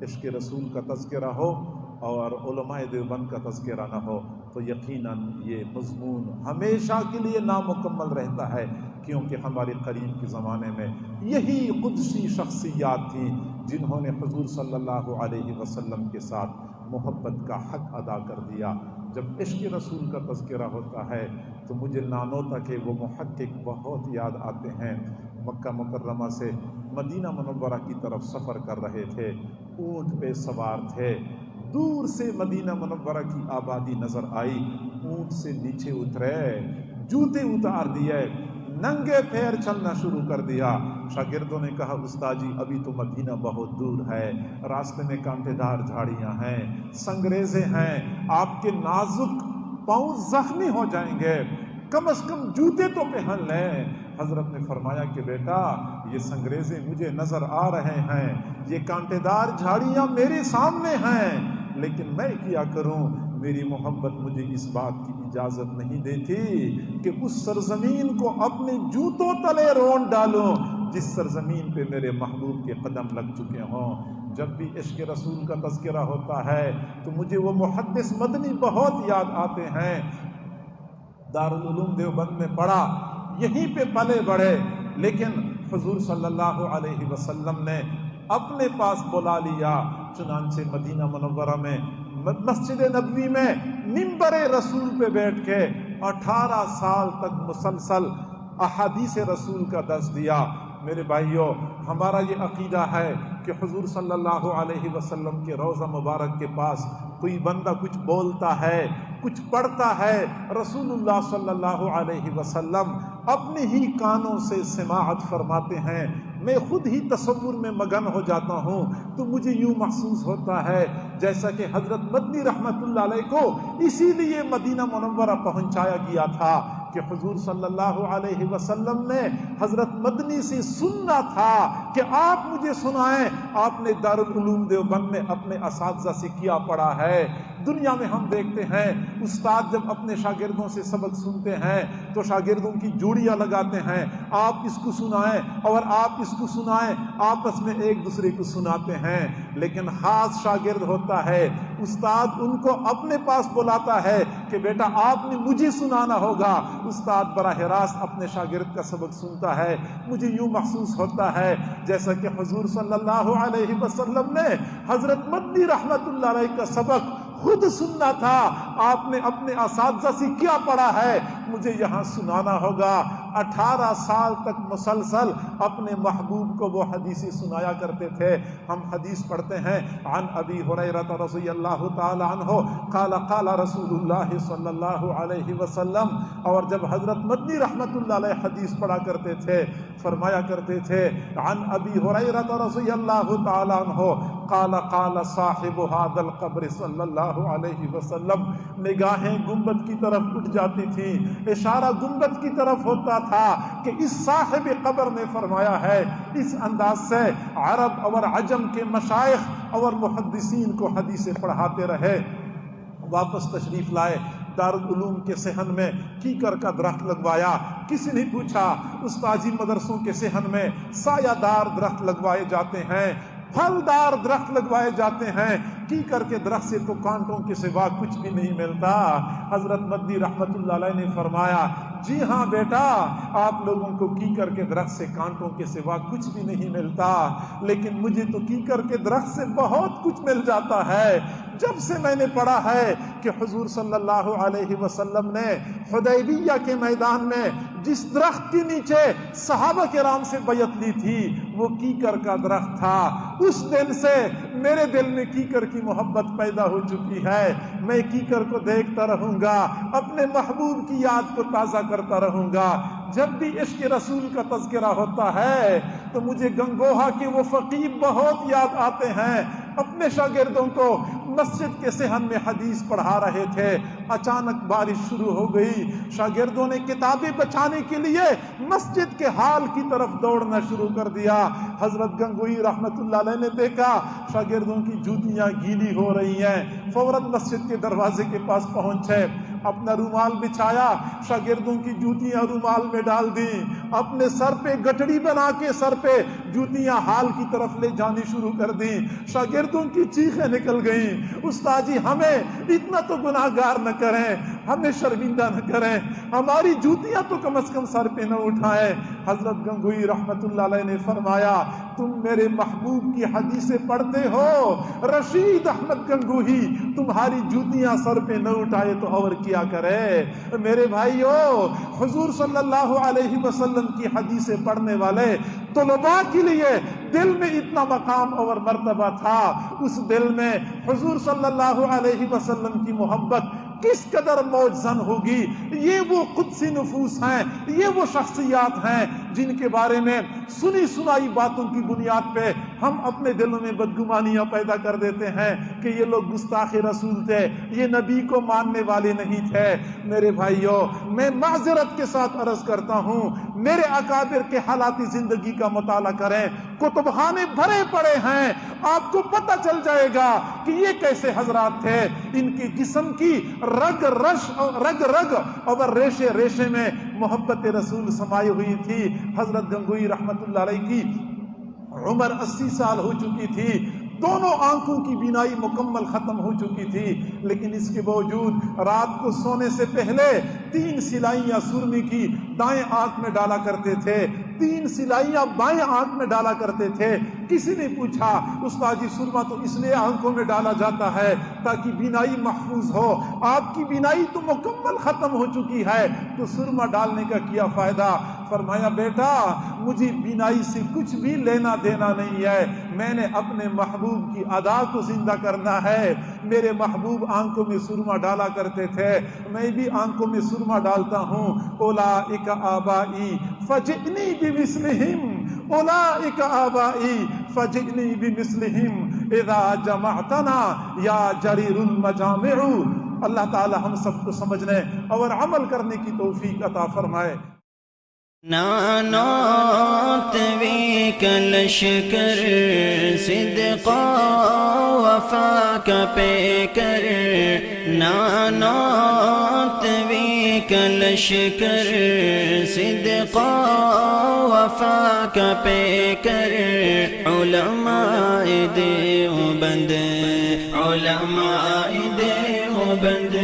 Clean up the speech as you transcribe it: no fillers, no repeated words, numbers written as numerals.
عشق رسول کا تذکرہ ہو اور علماء دیوبند کا تذکرہ نہ ہو تو یقیناً یہ مضمون ہمیشہ کے لیے نامکمل رہتا ہے، کیونکہ ہمارے قریب کے زمانے میں یہی قدسی شخصیات تھیں جنہوں نے حضور صلی اللہ علیہ وسلم کے ساتھ محبت کا حق ادا کر دیا۔ جب عشق رسول کا تذکرہ ہوتا ہے تو مجھے نانوتا کے وہ محقق بہت یاد آتے ہیں۔ مکہ مکرمہ سے مدینہ منورہ کی طرف سفر کر رہے تھے، اونٹ پہ سوار تھے، دور سے مدینہ منورہ کی آبادی نظر آئی، اونٹ سے نیچے اترے، جوتے اتار دیے، ننگے پیر چلنا شروع کر دیا۔ شاگردوں نے کہا استاد جی ابھی تو مدینہ بہت دور ہے، راستے میں کانٹے دار جھاڑیاں ہیں، سنگریزے ہیں، آپ کے نازک پاؤں زخمی ہو جائیں گے، کم از کم جوتے تو پہن لیں۔ حضرت نے فرمایا کہ بیٹا یہ سنگریزے مجھے نظر آ رہے ہیں، یہ کانٹے دار جھاڑیاں میرے سامنے ہیں، لیکن میں کیا کروں؟ میری محبت مجھے اس بات کی اجازت نہیں دیتی کہ اس سرزمین کو اپنے جوتوں تلے رون ڈالوں جس سرزمین پہ میرے محبوب کے قدم لگ چکے ہوں۔ جب بھی عشق رسول کا تذکرہ ہوتا ہے تو مجھے وہ محدث مدنی بہت یاد آتے ہیں۔ دارالعلوم دیوبند میں پڑھا، یہیں پہ پلے بڑھے، لیکن حضور صلی اللہ علیہ وسلم نے اپنے پاس بلا لیا۔ چنانچہ مدینہ منورہ میں مسجد نبوی میں منبر رسول پہ بیٹھ کے 18 سال تک مسلسل احادیث رسول کا درس دیا۔ میرے بھائیوں، ہمارا یہ عقیدہ ہے کہ حضور صلی اللہ علیہ وسلم کے روضہ مبارک کے پاس کوئی بندہ کچھ بولتا ہے، کچھ پڑھتا ہے، رسول اللہ صلی اللہ علیہ وسلم اپنے ہی کانوں سے سماعت فرماتے ہیں۔ میں خود ہی تصور میں مگن ہو جاتا ہوں تو مجھے یوں محسوس ہوتا ہے جیسا کہ حضرت مدنی رحمت اللہ علیہ کو اسی لیے مدینہ منورہ پہنچایا گیا تھا کہ حضور صلی اللہ علیہ وسلم نے حضرت مدنی سے سننا تھا کہ آپ مجھے سنائیں آپ نے دارالعلوم دیوبند میں اپنے اساتذہ سے کیا پڑھا ہے۔ دنیا میں ہم دیکھتے ہیں استاد جب اپنے شاگردوں سے سبق سنتے ہیں تو شاگردوں کی جوڑیاں لگاتے ہیں، آپ اس کو سنائیں اور آپ اس کو سنائیں، آپس میں ایک دوسرے کو سناتے ہیں۔ لیکن خاص شاگرد ہوتا ہے، استاد ان کو اپنے پاس بلاتا ہے کہ بیٹا آپ نے مجھے سنانا ہوگا۔ استاد براہ راست اپنے شاگرد کا سبق سنتا ہے، مجھے یوں محسوس ہوتا ہے جیسا کہ حضور صلی اللہ علیہ وسلم نے حضرت مدنی رحمت اللہ علیہ کا سبق خود سننا تھا۔ آپ نے اپنے اساتذہ سے کیا پڑھا ہے مجھے یہاں سنانا ہوگا۔ 18 سال تک مسلسل اپنے محبوب کو وہ حدیثیں سنایا کرتے تھے۔ ہم حدیث پڑھتے ہیں عن ابی ہریرہ رضی اللہ تعالی عنہ قال قال رسول اللہ صلی اللہ علیہ وسلم، اور جب حضرت مدنی رحمت اللہ علیہ حدیث پڑھا کرتے تھے فرمایا کرتے تھے عن ابی ہریرہ رضی اللہ تعالی عنہ قال قال صاحب هذا القبر صلی اللہ علیہ وسلم۔ نگاہیں گنبد کی طرف اٹھ جاتی تھیں، اشارہ گنبد کی طرف ہوتا تھا کہ اس صاحب قبر نے فرمایا ہے۔ اس انداز سے عرب اور عجم کے مشائخ اور محدثین کو حدیثیں پڑھاتے رہے۔ واپس تشریف لائے دارالعلوم کے صحن میں کیکر کا درخت لگوایا۔ کسی نے پوچھا استاذی مدرسوں کے صحن میں سایہ دار درخت لگوائے جاتے ہیں، پھلدار درخت لگوائے جاتے ہیں، کیکر کے درخت سے تو کانٹوں کے سوا کچھ بھی نہیں ملتا۔ حضرت مدنی رحمت اللہ علیہ نے فرمایا جی ہاں بیٹا، آپ لوگوں کو کیکر کے درخت سے کانٹوں کے سوا کچھ بھی نہیں ملتا، لیکن مجھے تو کیکر کے درخت سے بہت کچھ مل جاتا ہے۔ جب سے میں نے پڑھا ہے کہ حضور صلی اللہ علیہ وسلم نے حدیبیہ کے میدان میں جس درخت کے نیچے صحابہ کرام سے بیعت لی تھی وہ کیکر کا درخت تھا، اس دن سے میرے دل میں کیکر کی محبت پیدا ہو چکی ہے۔ میں کیکر کو دیکھتا رہوں گا، اپنے محبوب کی یاد کو تازہ کرتا رہوں گا۔ جب بھی عشق رسول کا تذکرہ ہوتا ہے تو مجھے گنگوہا کے وہ فقیر بہت یاد آتے ہیں۔ اپنے شاگردوں کو مسجد کے صحن میں حدیث پڑھا رہے تھے، اچانک بارش شروع ہو گئی. شاگردوں نے کتابیں بچانے کے لیے مسجد کے ہال کی طرف دوڑنا شروع کر دیا. حضرت گنگوئی رحمت اللہ علیہ نے دیکھا شاگردوں کی جوتیاں گیلی ہو رہی ہیں، فوراً مسجد کے دروازے کے پاس پہنچے، اپنا رومال بچھایا، شاگردوں کی جوتیاں رومال میں ڈال دیں، اپنے سر پہ گٹڑی بنا کے سر پہ جوتیاں ہال کی طرف لے جانی شروع کر دیں. شاگردوں کی چیخیں نکل گئیں، استاد جی ہمیں اتنا تو گناہ گار نہ کریں، ہمیں شرمندہ نہ کریں، ہماری جوتیاں تو کم از کم سر پہ نہ اٹھائیں. حضرت گنگوئی رحمت اللہ علیہ نے فرمایا تم میرے محبوب کی حدیثیں پڑھتے ہو، رشید احمد گنگوہی تمہاری جوتیاں سر پہ نہ اٹھائے تو اور کیا کرے. میرے بھائیو، حضور صلی اللہ علیہ وسلم کی حدیثیں پڑھنے والے طلباء کے لیے دل میں اتنا مقام اور مرتبہ تھا، اس دل میں حضور صلی اللہ علیہ وسلم کی محبت کس قدر موجزن ہوگی. یہ وہ قدسی نفوس ہیں، یہ وہ شخصیات ہیں جن کے بارے میں سنی سنائی باتوں کی بنیاد پہ ہم اپنے دلوں میں بدگمانیاں پیدا کر دیتے ہیں کہ یہ لوگ گستاخ رسول تھے، یہ نبی کو ماننے والے نہیں تھے. میرے بھائیوں، میں معذرت کے ساتھ عرض کرتا ہوں، میرے اکابر کے حالات زندگی کا مطالعہ کریں، کتب خانے بھرے پڑے ہیں، آپ کو پتہ چل جائے گا کہ یہ کیسے حضرات تھے. ان کے جسم کی رگ رگ اور ریشے ریشے میں محبت رسول سمائی ہوئی تھی. حضرت گنگوئی رحمت اللہ علیہ کی عمر 80 سال ہو چکی تھی، دونوں آنکھوں کی بینائی مکمل ختم ہو چکی تھی، لیکن اس کے باوجود رات کو سونے سے پہلے 3 سلائیاں سرمے کی دائیں آنکھ میں ڈالا کرتے تھے، 3 سلائیاں بائیں آنکھ میں ڈالا کرتے تھے. کسی نے پوچھا استاد جی سرما تو اس لیے آنکھوں میں ڈالا جاتا ہے تاکہ بینائی محفوظ ہو، آپ کی بینائی تو مکمل ختم ہو چکی ہے تو سرما ڈالنے کا کیا فائدہ. فرمایا بیٹا مجھے بینائی سے کچھ بھی لینا دینا نہیں ہے، میں نے اپنے محبوب کی ادا کو زندہ کرنا ہے. میرے محبوب آنکھوں میں سرما ڈالا کرتے تھے، میں بھی آنکھوں میں سرما ڈالتا ہوں. اولئک آبائی فجئنی بمثلہم، اولئک آبائی فجئنی بمثلہم اذا جمعتنا یا جریر المجامع. اللہ تعالی ہم سب کو سمجھنے اور عمل کرنے کی توفیق عطا فرمائے. نانات وی کلشکر صدقا وفا کا پیکر، نانات وی کلشکر صدقا وفا کا پیکر. علماء دیوبند، علماء دیوبند